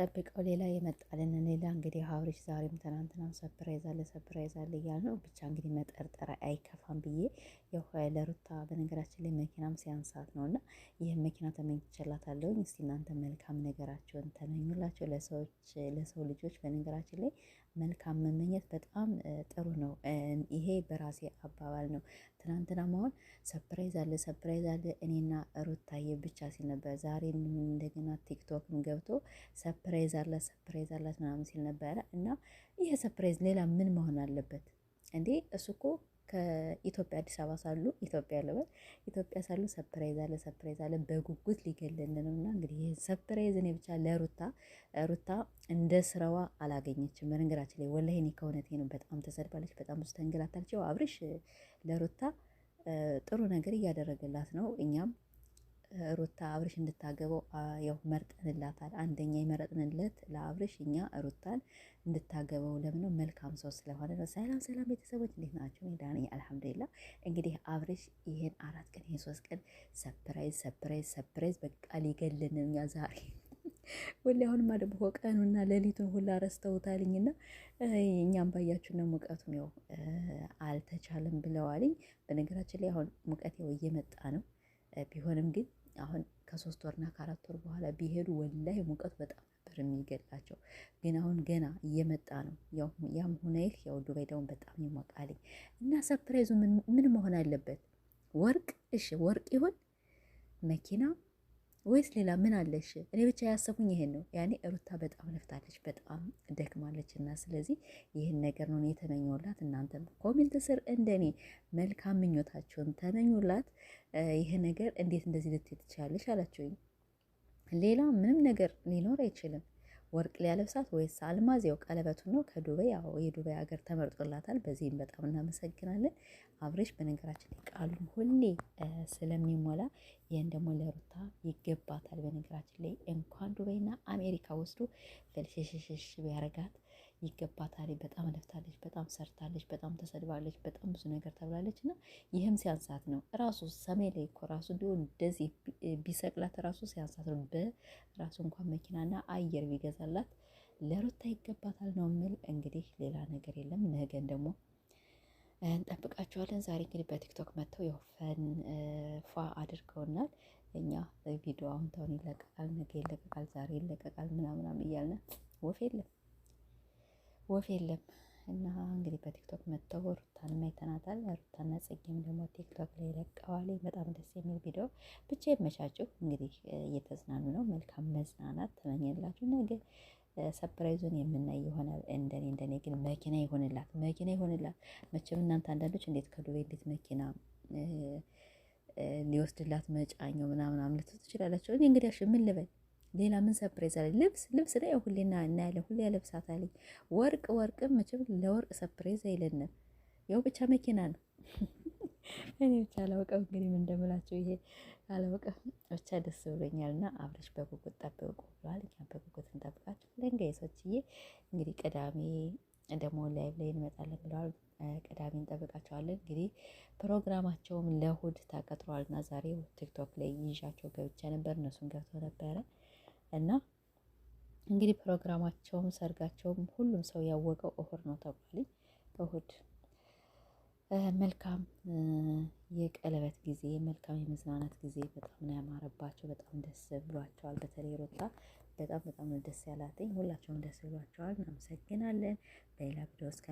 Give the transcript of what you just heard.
የምንጠብቀው ሌላ የመጣልን ሌላ እንግዲህ አብርሽ ዛሬም ትናንትና ሰፕራይዝ አለ እያለ ነው። ብቻ እንግዲህ መጠርጠር አይከፋም ብዬ ያው ለሩታ በነገራችን ላይ መኪናም ሲያንሳት ነው እና ይህን መኪና ተመኝቼላታለሁኝ። እስቲ እናንተ መልካም ነገራቸውን ተመኙላቸው ለሰው ልጆች። በነገራችን ላይ መልካም መመኘት በጣም ጥሩ ነው። ይሄ በራሴ አባባል ነው። ትናንትና መሆን ሰፕራይዝ አለ እኔና ሩታዬ ብቻ ሲል ነበር። ዛሬ እንደገና ቲክቶክም ገብቶ ሰፕራይዝ አላት ምናምን ሲል ነበረ። እና ይሄ ሰፕራይዝ ሌላ ምን መሆን አለበት እንዴ? እሱ እኮ ከኢትዮጵያ አዲስ አበባ ሳሉ ኢትዮጵያ ሳሉ ሰፕራይዝ አለ በጉጉት ሊገለን ነው። እና እንግዲህ ይህ ሰፕራይዝ እኔ ብቻ ሩታ እንደ ስራዋ አላገኘችም። በነገራችን ላይ ወላሂ እኔ ከእውነቴ ነው። በጣም ተሰድባለች፣ በጣም ብዙ ተንገላታለች። ያው አብርሽ ለሩታ ጥሩ ነገር እያደረገላት ነው። እኛም ሩታ አብርሽ እንድታገበው ያው መርጠንላታል። አንደኛ የመረጥንለት ለአብርሽ እኛ ሩታን እንድታገበው ለምን መልካም ሰው ስለሆነ ነው። ሰላም ቤተሰቦች እንዴት ናቸው? እኔ ደህና ነኝ አልሐምዱሊላህ። እንግዲህ አብርሽ ይሄን 4 ቀን ይሄን 3 ቀን ሰፕራይዝ በቃ ሊገልን እኛ ዛሬ ወላሂ አሁንማ ደግሞ ቀኑና ሌሊቱን ሁላ ረስተውታልኝና እኛም ባያችሁ ነው። ሙቀቱም ያው አልተቻለም ብለዋልኝ። በነገራችን ላይ አሁን ሙቀት ያው እየመጣ ነው። ቢሆንም ግን አሁን ከ3 ወርና ከ4 ወር በኋላ ቢሄዱ ወላሂ ሙቀቱ በጣም ነበር የሚገላቸው። ግን አሁን ገና እየመጣ ነው። ያም ሆነ ይህ ያው ዱባይ ደግሞ በጣም ይሞቃልኝ እና ሰርፕራይዙ ምን መሆን አለበት? ወርቅ? እሺ ወርቅ ይሁን መኪና ወይስ ሌላ ምን አለሽ? እኔ ብቻ ያሰቡኝ ይሄን ነው። ያኔ ሩታ በጣም ለፍታለች፣ በጣም ደክማለች እና ስለዚህ ይህን ነገር ነው የተመኘውላት። እናንተም ኮሜንት ስር እንደኔ መልካም ምኞታችሁን ተመኙላት። ይሄ ነገር እንዴት እንደዚህ ልትይ ትችላለች አላችሁኝ። ሌላ ምንም ነገር ሊኖር አይችልም። ወርቅ ሊያለብሳት ወይስ አልማዝ? ያው ቀለበቱን ነው ከዱባይ። ያው የዱባይ ሀገር ተመርጦላታል። በዚህም በጣም እናመሰግናለን። አብርሽ በነገራችን ቃሉን ሁሌ ስለሚሞላ ይህን ደግሞ ለሩታ ይገባታል። በነገራችን ላይ እንኳን ዱባይና አሜሪካ ወስዶ ፈልሽሽሽ ቢያረጋት ይገባታል። በጣም ለፍታለች፣ በጣም ሰርታለች፣ በጣም ተሰድባለች፣ በጣም ብዙ ነገር ተብላለች እና ይህም ሲያንሳት ነው። ራሱ ሰማይ ላይ እኮ ራሱ ቢሆን እንደዚህ ቢሰቅላት ራሱ ሲያንሳት ነው። በራሱ እንኳን መኪናና አየር ቢገዛላት ለሩታ ይገባታል ነው የምል። እንግዲህ ሌላ ነገር የለም። ነገን ደግሞ እንጠብቃቸዋለን። ዛሬ እንግዲህ በቲክቶክ መጥተው ያው ፏ አድርገውናል። እኛ ቪዲዮ አሁን ታውን ይለቀቃል፣ ነገ ይለቀቃል፣ ዛሬ ይለቀቃል ምናምን እያልን ወፍ የለም እና እንግዲህ በቲክቶክ መጥተው ሩታን አይተናታል። ሩታና ጽጌም ደግሞ ቲክቶክ ላይ ለቀዋል። በጣም ደስ የሚል ቪዲዮ ብቻ ይመቻችሁ። እንግዲህ እየተዝናኑ ነው። መልካም መዝናናት ተመኘላችሁ። ነገ ሰፕራይዙን የምናይ ይሆናል። እንደኔ ግን መኪና ይሆንላት። መቼም እናንተ አንዳንዶች እንዴት ከዱባይ እንዴት መኪና ሊወስድላት መጫኘው ምናምን አምልቶ ትችላላችሁ። እኔ እንግዲህ ምን ልበል? ሌላ ምን ሰርፕራይዝ አለ? ልብስ ላይ ሁሌ እናያለን፣ ሁሌ ያለብሳታል። ወርቅም መቼም ለወርቅ ሰርፕራይዝ አይለንም። ያው ብቻ መኪና ነው። እኔ ብቻ አላውቅም እንግዲህ ምን እንደምላቸው ይሄ አላውቅም። ብቻ ደስ ብሎኛል እና አብርሽ በጉጉት ጠብቁ ብሏል። እኛ በጉጉት እንጠብቃችሁ። ለእንጋይሶችዬ እንግዲህ ቅዳሜ ደግሞ ላይቭ ላይ እንመጣለን ብለዋል። ቅዳሜ እንጠብቃቸዋለን። እንግዲህ ፕሮግራማቸውም ለእሑድ ተቀጥሯል እና ዛሬ ቲክቶክ ላይ ይዣቸው ገብቼ ነበር፣ እነሱም ገብተው ነበረ እና እንግዲህ ፕሮግራማቸውም ሰርጋቸውም ሁሉም ሰው ያወቀው እሑድ ነው ተባለኝ። እሑድ መልካም የቀለበት ጊዜ፣ መልካም የመዝናናት ጊዜ። በጣም ነው ያማረባቸው። በጣም ደስ ብሏቸዋል። በተለይ ሩታ በጣም ነው ደስ ያላትኝ። ሁላቸውም ደስ ብሏቸዋል። እናመሰግናለን። በሌላ ቪዲዮ እስከ